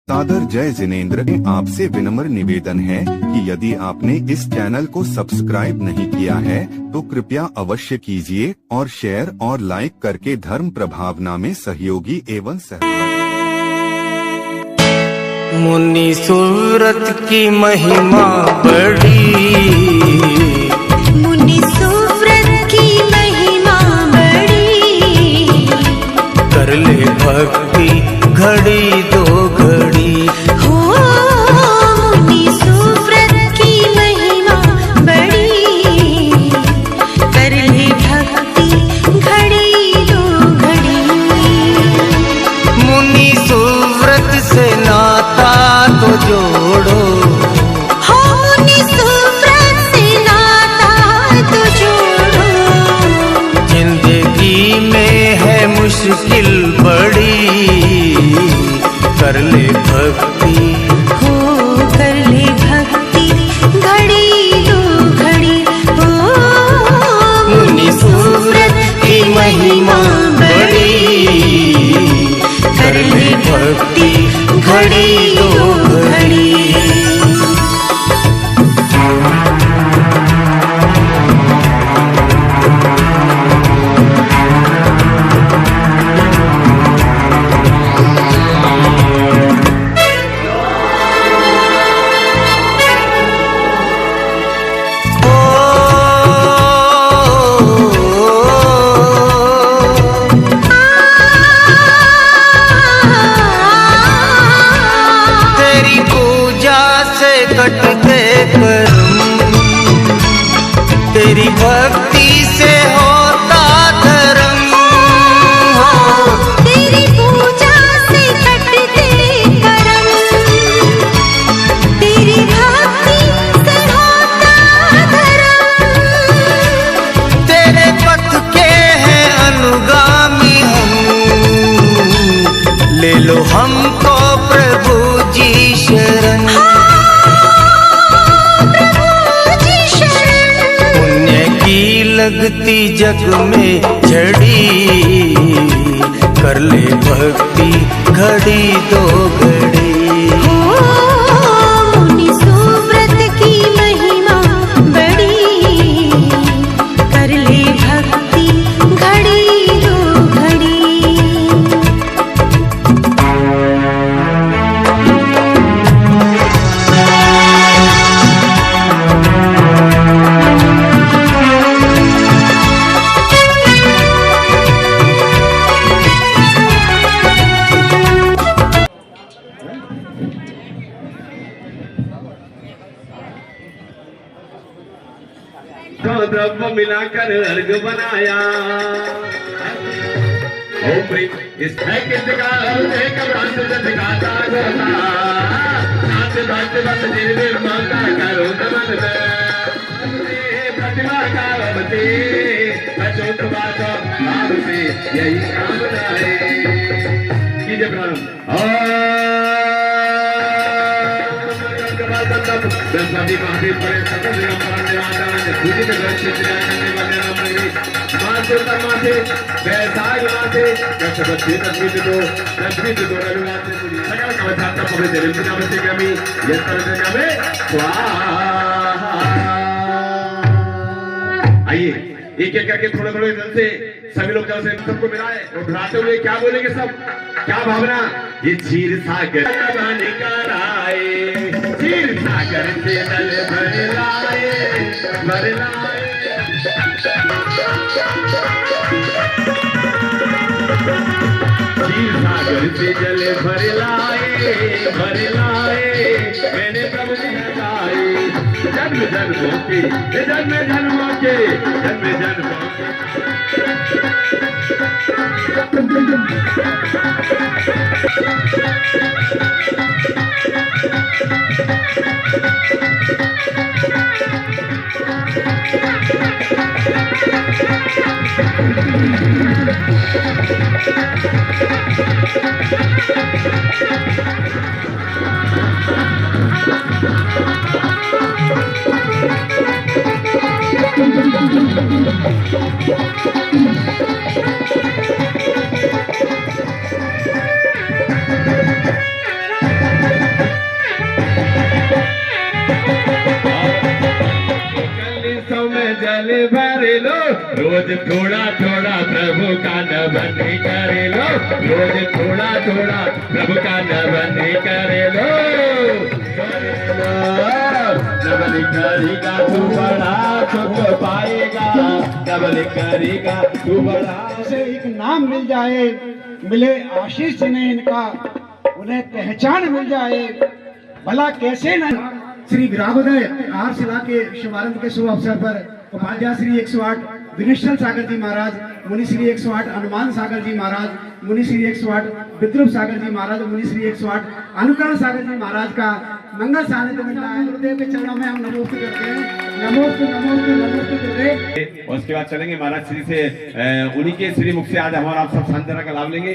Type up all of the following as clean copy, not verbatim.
सादर जय जिनेंद्र। आपसे विनम्र निवेदन है कि यदि आपने इस चैनल को सब्सक्राइब नहीं किया है तो कृपया अवश्य कीजिए और शेयर और लाइक करके धर्म प्रभावना में सहयोगी एवं मुनि सूरत की महिमा बड़ी, मुनि सूरत की महिमा बड़ी, कर ले भक्ति घड़ी दो घड़ी। हो मुनि सूरत की महिमा बड़ी, कर ले भक्ति घड़ी दो घड़ी। मुनि सूरत से नाता तो जोड़ो, हो मुनि सूरत से नाता तो जोड़ो। जिंदगी में है मुश्किल बड़ी, कर ले भक्ति, हो कर ले भक्ति घड़ी दो घड़ी। हो मुनि सूरत की महिमा बड़ी, कर ले भक्ति घड़ी दो घड़ी। कटते कर्म, तेरी भक्ति से होता धर्म। हो तेरी पूजा से कटते कर्म, तेरी भक्ति से होता धर्म। तेरे पथ के हैं अनुगामी हम, ले लो हमको प्रभु जी शरण। लगती जग में झड़ी, कर ले भक्ति घड़ी दो घड़ी। हो मुनि सूरत की महिमा बड़ी, कर ले भक्ति घड़ी दो घड़ी। द्रव्य मिलाकर अर्घ बनाया, इस पैकेज का एक प्रांत दिखाता रहता, नाच नाच बस निर्विल मांगा करो नमन में, प्रतिभा का बते अचूक बात भाव से यही कामना है। कीजिए प्रारंभ। दशमी महादेव परे सकल जगह प्राण पूजित माथे बैसाख माथे कक्षपति तस्वीर दो रविवार से सकल कवचात्मक पवित्र दिव्य नमस्ते कमी यंत्र कमे स्वाहा। आइए एक एक करके थोड़े थोड़े जल से सभी लोग जल से सबको मिलाए और उठाते हुए क्या बोलेंगे सब, क्या भावना। ये क्षीर सागर निकर आए, क्षीर सागर से जल भर लाए, भर लाए। क्षीर सागर से जल भर लाए, भर लाए। मैंने प्रभु जी लगाए, जन्म जन्मों के, जन्म जन्मों के, जन्म जन्मों के। भर लो, रोज थोड़ा थोड़ा प्रभु का नमन कर लो, रोज थोड़ा थोड़ा प्रभु का नमन कर लो। नमन करेगा तू बड़ा सुख पाएगा, नमन करेगा तू बड़ा। से एक नाम मिल जाए, मिले आशीष जिन्हें इनका, उन्हें पहचान मिल जाए, भला कैसे न। श्री विरागोदय आहार शिला के शुभारंभ के शुभ अवसर पर उपाध्याय श्री 108 विनिश्चल सागर जी महाराज, मुनि श्री 108 हनुमान सागर जी महाराज, मुनि श्री 108 विद्रुप सागर जी महाराज, मुनि श्री 108 अनुकरण सागर जी महाराज का मंगल सानिध्य मिल रहा है। गुरुदेव के चरणों में हम नमोस्तु करते हैं। नमोस्तु नमोस्तु नमोस्तु गुरुदेव। और उसके बाद चलेंगे महाराज श्री से, उन्हीं के श्री मुख से आज हमारा आप सब सांत्वना का लाभ लेंगे।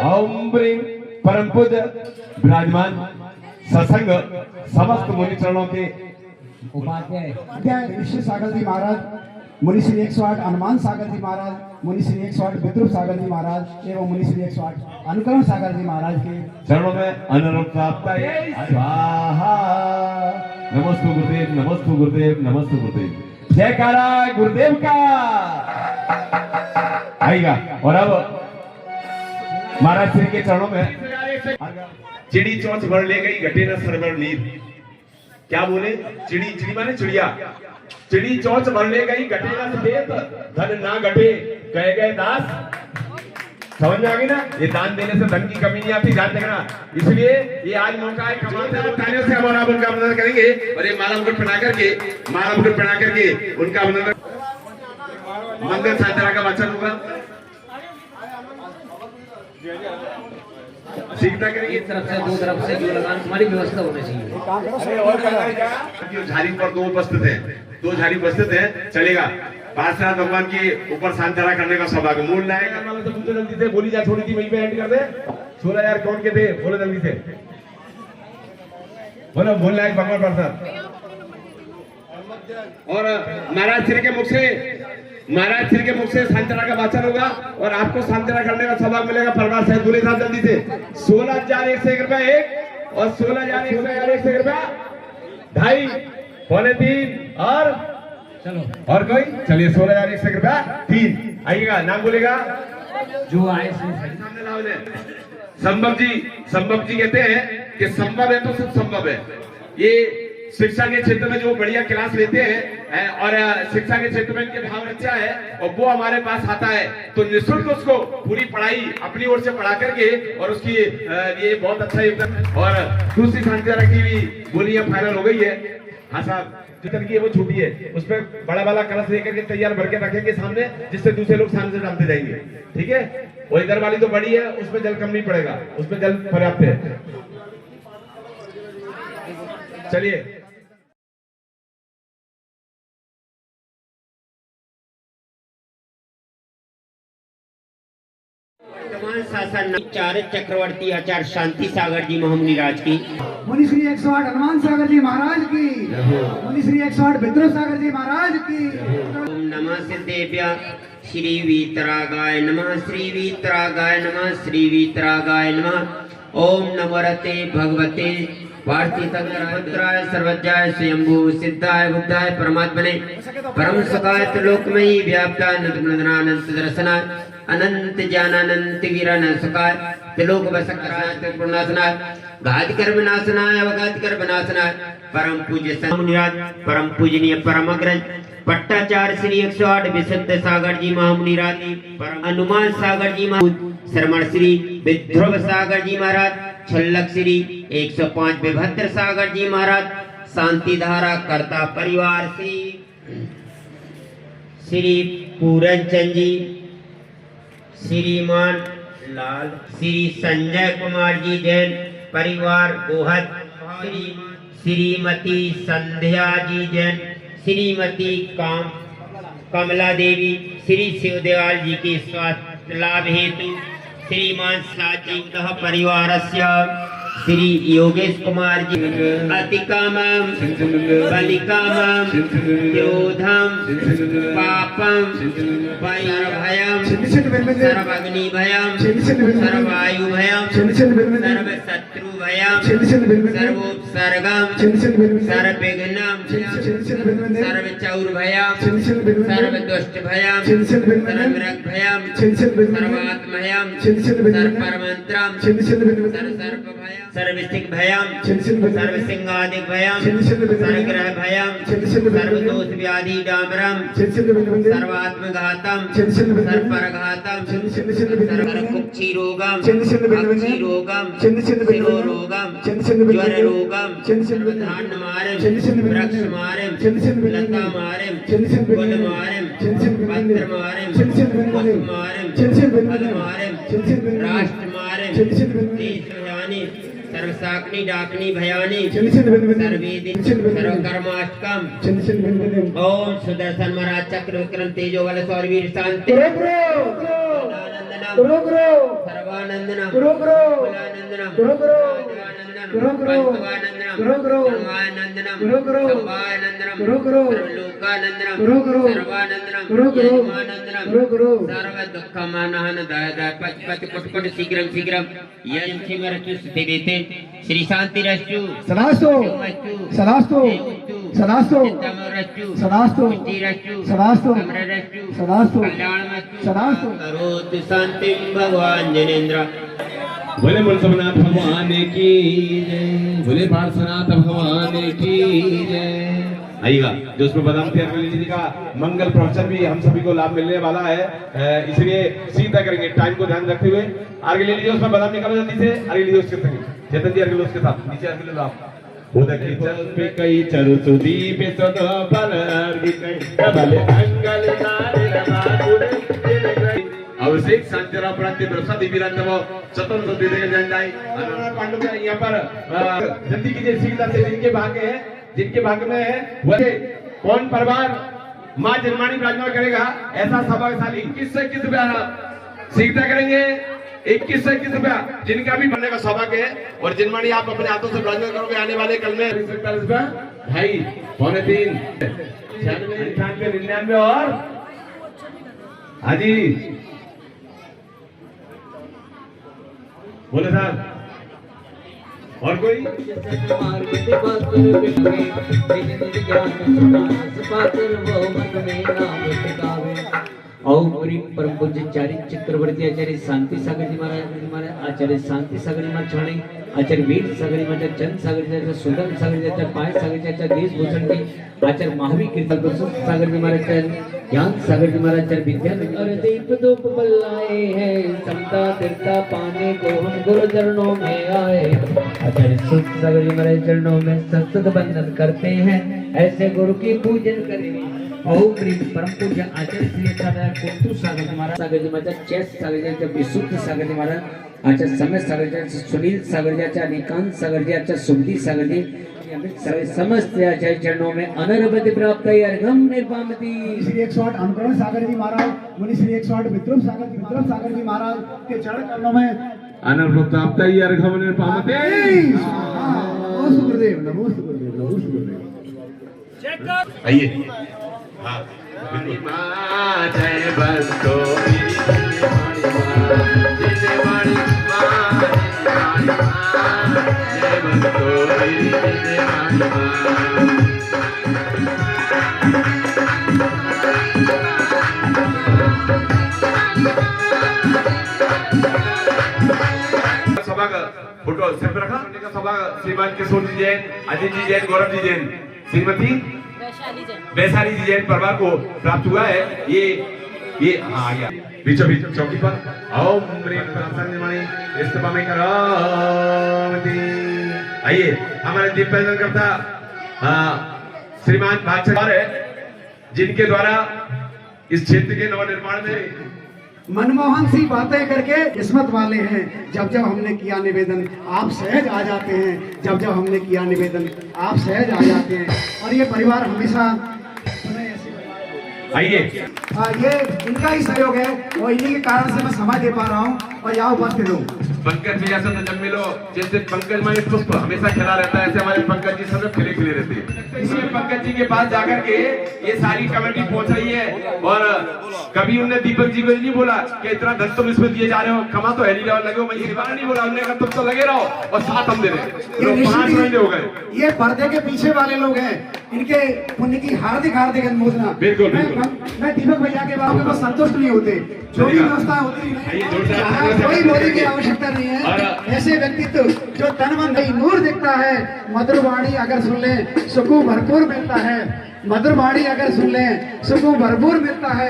ओम ब्रीं परम पूज्य विराजमान सत्संग समस्त मुनि चरणों के उपाध्याय विनिश्चल सागर जी महाराज, मुनि श्री 108 हनुमान सागर जी महाराज, मुनि श्री 108 विद्रुप सागर जी महाराज एवं मुनि श्री 108 अनुकरण सागर जी महाराज के चरणों में अनुरूप प्राप्त है। स्वाहा। नमस्तु गुरुदेव, नमस्तु गुरुदेव, नमस्तु गुरुदेव। जयकारा गुरुदेव का आएगा। और अब महाराज श्री के चरणों में चिड़ी चोंच भर ले गई घटे न सरवर नीर। क्या बोले? चिड़ी, चिड़ी माने चिड़िया, चिड़ी चोंच भर ले गई घटे न सफेद, धन ना घटे कह गए दास। समझ में आ गई ना? ये दान देने से धन की कमी नहीं आती, ध्यान रखना। इसलिए ये आज मौका है, कमाते हैं, तालियों से हमारा उनका अभिनंदन करेंगे। और ये माला मुकुट पहना करके उनका अभिनंदन, मंगल सांत्वना का वचन होगा, सीखना करेंगे। एक तरफ से दो तरफ से जो लगान हमारी व्यवस्था होनी चाहिए। झाड़ी पर दो उपस्थित है, दो झाड़ी उपस्थित है, चलेगा। पार्श्वनाथ भगवान के ऊपर सांत्वना करने का सौभाग्य। मूल नायक वाले से पूछो जल्दी से, बोली जा छोड़ी थी वहीं पे एंड कर दे। 16,000 कौन के थे? बोलो जल्दी से, बोलो। मूल नायक भगवान प्रसाद। और महाराज श्री के मुख से सांत्वना का वाचन होगा और आपको सांत्वना करने का सौभाग्य मिलेगा। परिवार सहित दूल्हे साहब जल्दी से। 16,101 रुपया एक, और 16,101 रुपया 2.5, 2.25 और चलो और कोई? चलिए 16,101 रुपया 3। आइएगा, नाम बोलेगा जो आए सामने लाओ। संभव जी कहते हैं कि संभव है तो सब संभव है। ये शिक्षा के क्षेत्र में जो बढ़िया क्लास लेते हैं और शिक्षा के क्षेत्र में इनके भाव अच्छा है और वो हमारे पास आता है तो निःशुल्क उसको पूरी पढ़ाई अपनी ओर से पढ़ा करके और उसकी ये बहुत अच्छा योगदान। और दूसरी सांत्वना की भी बोलियां फाइनल हो गई है। हाँ साहब, जितन की है वो छूटी है, उस पर बड़ा वाला कलश लेकर के तैयार भर के रखेंगे सामने, जिससे दूसरे लोग सामने से डालते जाएंगे। ठीक है? वो इधर वाली तो बड़ी है, उसमें जल कम नहीं पड़ेगा, उसमें जल पर्याप्त है। चलिए शासन चार चक्रवर्ती आचार्य शांति सागर जी महामुनि राज की, मुनि श्री 108 हनुमान सागर जी महाराज की, मुनि श्री 108 विद्रुप सागर जी महाराज की। ओम नमः सिद्धेभ्य श्री वीतरागाय नमः, श्री वीतरागाय नमः, श्री वीतरागाय नमः। ओम नमोरते भगवते पार्थितंगराय सर्वज्ञाय स्वयंभू सिद्धाय बुद्धाय परमात्मने परम सुखाय त्रिलोकमयी व्याप्ताय अनंत दर्शनाय अनंत ज्ञानानंत वीरान सुखाय त्रिलोक वसकराय त्रिपुरनाशनाय घात कर्म नाशनाय अवघात कर्म नाशनाय परम पूज्य मुनिराज परम पूजनीय परम अग्रज पट्टाचार्य श्री 108 विशुद्ध सागर जी महामुनिराज, परम हनुमान सागर जी महाराज, शर्मण श्री विद्रुप सागर जी महाराज, छल्लक श्री 105 विभद्र सागर जी महाराज, शांति धारा कर्ता परिवार श्री पूरन चंद जी, श्रीमान लाल, श्री संजय कुमार जी जैन परिवार गोहद, श्रीमती संध्या जी जैन, श्रीमती कमला देवी, श्री शिवदयाल जी के स्वास्थ्य लाभ हेतु श्रीमान साजीव परिवारस्य श्री योगेश कुमार जी अतिकामम बलिकामम योधम पापम सर्वभयम सर्वग्नि भयम सर्वायु भयम सर्वशत्रु भयम सर्वोपसर्गम सर्वविघ्नम सर्वचौर भयम सर्वदुष्ट भयम सर्वमृग भयम सर्वात्मयम सर्वपरमंत्रम सर्व भयम सर्वसिंह भयम सर्वसिंहादिक भयम सर्वग्रह भयम सर्वदोष व्याधि डामरम सर्वात्मघातम सर्वपरघातम सर्वकुक्षी रोगम अक्षी रोगम शिरो रोगम ज्वर रोगम धान मारम वृक्ष मारम लता मारम कुल मारम पत्र मारम पुष्प मारम फल मारम राष्ट्र मारम देश भयानी सर्वसाकनी डाकनी भयानी सर्वेदि सर्वकर्माष्टकम ओम सुदर्शन महाराज चक्र विक्रम तेजो बल सौरवीर शांति सर्वानंदनम कुलानंदनम पंचवानंदनम सर्वानंदनम संवानंदनम सर्वलोकानंदनम सर्वानंदनम यजमानंदनम सर्व दुःखमानहन दय पति कुट शीघ्रम शीघ्रम यं शिवरचु स्थिते श्री शांति रस्तु सदास्तु सदास्तु सदास्तु सदास्तु सदास्तु सदास्तु सदास्तु करोतु शांति भगवान जनेन्द्र। बोले मुलसमनाथ भगवान की जय, बोले पार्श्वनाथ भगवान की जय। आइएगा जो उसमें बादाम तैयार जी का मंगल प्रवचन भी हम सभी को लाभ मिलने वाला है, इसलिए सीधा करेंगे टाइम को ध्यान रखते हुए। आगे ले लीजिए, उसमें बादाम निकालो जल्दी से, आगे लीजिए उसके संग चेतन जी, आगे उसके साथ नीचे आगे ले लो आप। उदकी चल पे कई चरु सुदीप सदा बल अर्गित बल मंगल नारे रमापुर अभिषेक शांतिराव प्रांति प्रसाद विरांतव स्वतंत्र दे देंगे जन जाए पांडु का यहाँ पर जल्दी कीजिए सीधा से जिनके भाग्य में है वह कौन परिवार माँ जन्मानी विराजमान करेगा ऐसा सभाशाली 21 से 21 रुपया सीखता करेंगे। 21 से 21 रुपया जिनका भी बनने का सौभाग्य है और जिनमानी आप अपने हाथों से विराजमान करोगे आने वाले कल में 40 रुपया 2.5 पौने 3 96 99 और हाँ जी बोले साहब और कोई ओम परम पूज्य आचार्य चक्रवर्ती आचार्य शांति सागर जी महाराज आचार्य शांति सागर जी महाराज आचार्य वीर सागर जी महाराज चंद सागर जी आचार्य सुंदर सागर जी आचार्य पाय सागर जी आचार्य देश भूषण जी आचार्य महावीर कीर्तन सागर जी महाराज ज्ञान सागर जी महाराज आचार्य विद्या और दीप धूप बल्लाए हैं समता तीर्था पाने को हम गुरु चरणों में आए। आचार्य सुख सागर जी महाराज चरणों में सतत बंधन करते हैं, ऐसे गुरु की पूजन करें। ओम परम पूज्य आचार्य श्री कुंतु सागर जी महाराज सागर जी महाराज चेस सागर जी आचार्य विशुद्ध सागर जी महाराज आचार्य समय सागर जी आचार्य सुनील सागर जी आचार्य निकांत सागर जी आचार्य सुमति सागर जी समस्त आचार्य चरणों में अनर्वधि प्राप्त अर्घम निर्वामति। श्री 108 अनुकरण सागर जी महाराज मुनि श्री 108 विद्रुम सागर जी महाराज के चरण कमलों में अनर्वधि प्राप्त अर्घम निर्वामति। नमो सुखदेव नमो सुखदेव नमो सुखदेव। आइए जय बंदो सभा का फोटो सिर्फ रखा सभा श्रीमान किशोर जी जैन, अजीत जी जैन, गौरव जी जैन, श्रीमती वैशाली जी जैन परिवार को प्राप्त हुआ है। ये आ गया बीचों बीच चौकी पर। ओम इस्तीफा में करावती। आइए हमारे दीप प्रज्वलन करता श्रीमान भागचंद है जिनके द्वारा इस क्षेत्र के नवनिर्माण में मनमोहन सी बातें करके किस्मत वाले हैं। जब जब हमने किया निवेदन आप सहज आ जाते हैं, जब जब हमने किया निवेदन आप सहज आ जाते हैं। और ये परिवार हमेशा आइए ये इनका ही सहयोग है और इन्हीं के कारण से मैं समय दे पा रहा हूँ और यहाँ उपस्थित हूँ। पंकज भैया से तो जब मिलो, जैसे पंकज माने पुष्प हमेशा खिला रहता है, ऐसे हमारे पंकज जी सब खिले खिले रहते हैं। इसलिए पंकज जी के पास जाकर के ये सारी कमेटी पहुंच रही है। और कभी उनने दीपक जी को नहीं बोला कि इतना धन तुम इसमें दिए जा रहे हो, कमा तो है नहीं लगे हो, मैं ये बार नहीं बोला। उन्होंने कहा तुम तो लगे रहो और साथ हम दे रहे। 5 महीने हो गए। ये पर्दे के पीछे वाले लोग हैं, इनके पुण्य की हार्दिक हार्दिक अनुमोदना। बिल्कुल मैं दीपक भैया के बारे में संतुष्ट नहीं होते, जो भी व्यवस्था होती है कोई मोदी की आवश्यकता नहीं है। ऐसे व्यक्तित्व जो तन मन नहीं नूर दिखता है, मधुर वाणी अगर सुन ले सुकून भरपूर मिलता है, मधुर वाणी अगर सुन ले सुकून भरपूर मिलता है।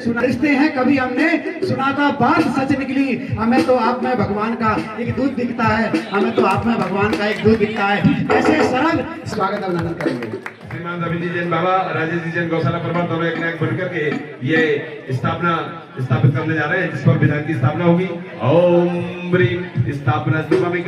सुनाते हैं कभी हमने सुना था बात सच निकली, हमें तो आप में भगवान का एक दूध दिखता है, हमें तो आप में भगवान का एक दूध दिखता है। ऐसे सरल स्वागत अभिनंदन करेंगे। श्रीमान रवि जी जैन बाबा, राजेश जी जैन गौशाला परिवार दोनों एक नायक बनकर के ये स्थापित करने जा रहे हैं, जिस पर विधान की स्थापना होगी। ओम ब्रीम स्थापना स्वामी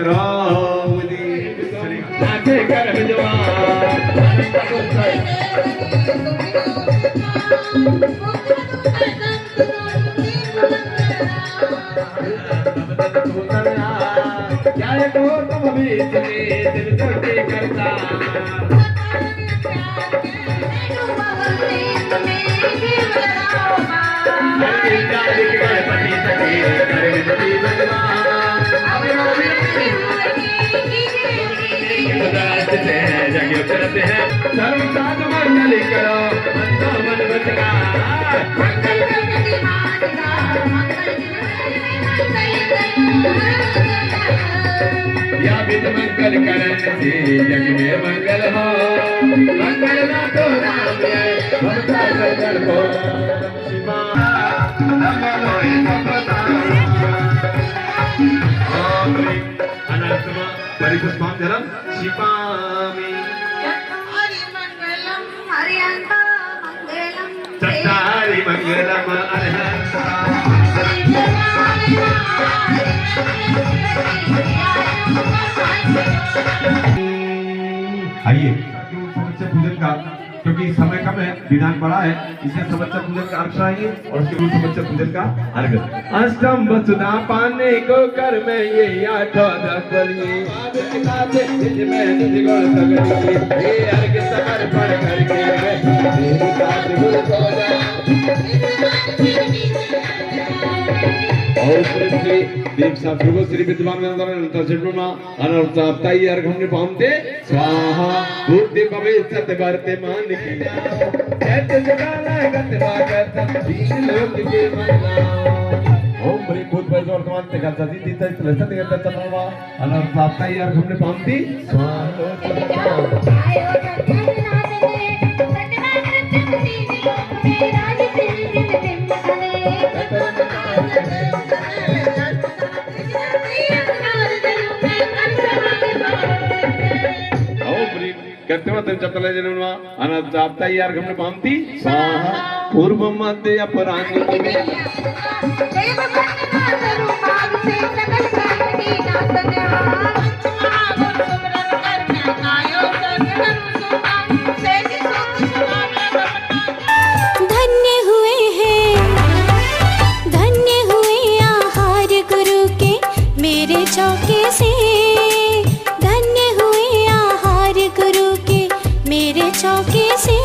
या विद मंगल करण से जग में मंगल हो, मंगल ना तो राम भक्ता मंगल हो। अनंतमा परिपुष्पां जलम शिपामि, चट्टारि मंगलम अरहंता। आइए समस्या पूजन का, क्योंकि समय कम है, विधान बड़ा है, इसलिए समस्या पूजन का अर्घ चाहिए और उसके बाद समस्या पूजन का अर्घ। अष्टम वसुधा पाने को कर में ये 8 10 बलिए में निज गुण सगलिए, ये अर्घ समर्पण करके मेरी बात गुण बोला। और पृथ्वी देव शास्त्र श्री विद्वान अनर्थाप्ताई अर्घ हमने पामते स्वाहा बुद्धि भविष्यत वर्ते मान किया ऐसे जगाना गत भागत दीन लोक के मना। ओम बड़ी भूत भय वर्तमान ते गत दी दी तय लसत गत चलवा अनर्थाप्ताई अर्घ हमने पामती स्वाहा। पूर्व मध्य अपराध धन्य हुए हैं, धन्य हुए आहार गुरु के मेरे चौके से, धन्य हुए आहार गुरु के मेरे चौके से।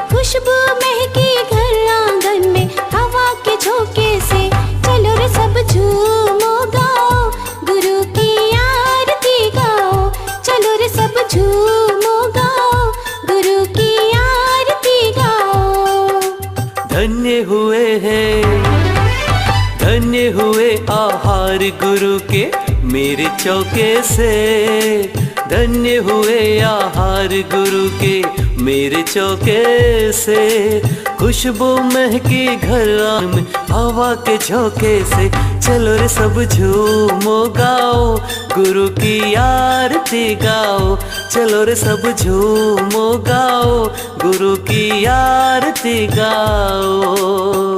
खुशबू महकी घर आंगन में हवा के झोंके से, चलो रे सब झूमो गाओ गुरु की आरती गाओ, चलो रे सब झूमो गाओ गुरु की आरती गाओ। धन्य हुए हैं, धन्य हुए आहार गुरु के मेरे चौके से, धन्य हुए आहार गुरु के मेरे चौके से। खुशबू महकी घर में हवा के झोंके से, चलो रे सब झूमो गाओ गुरु की आरती गाओ, चलो रे सब झूमो गाओ गुरु की आरती गाओ।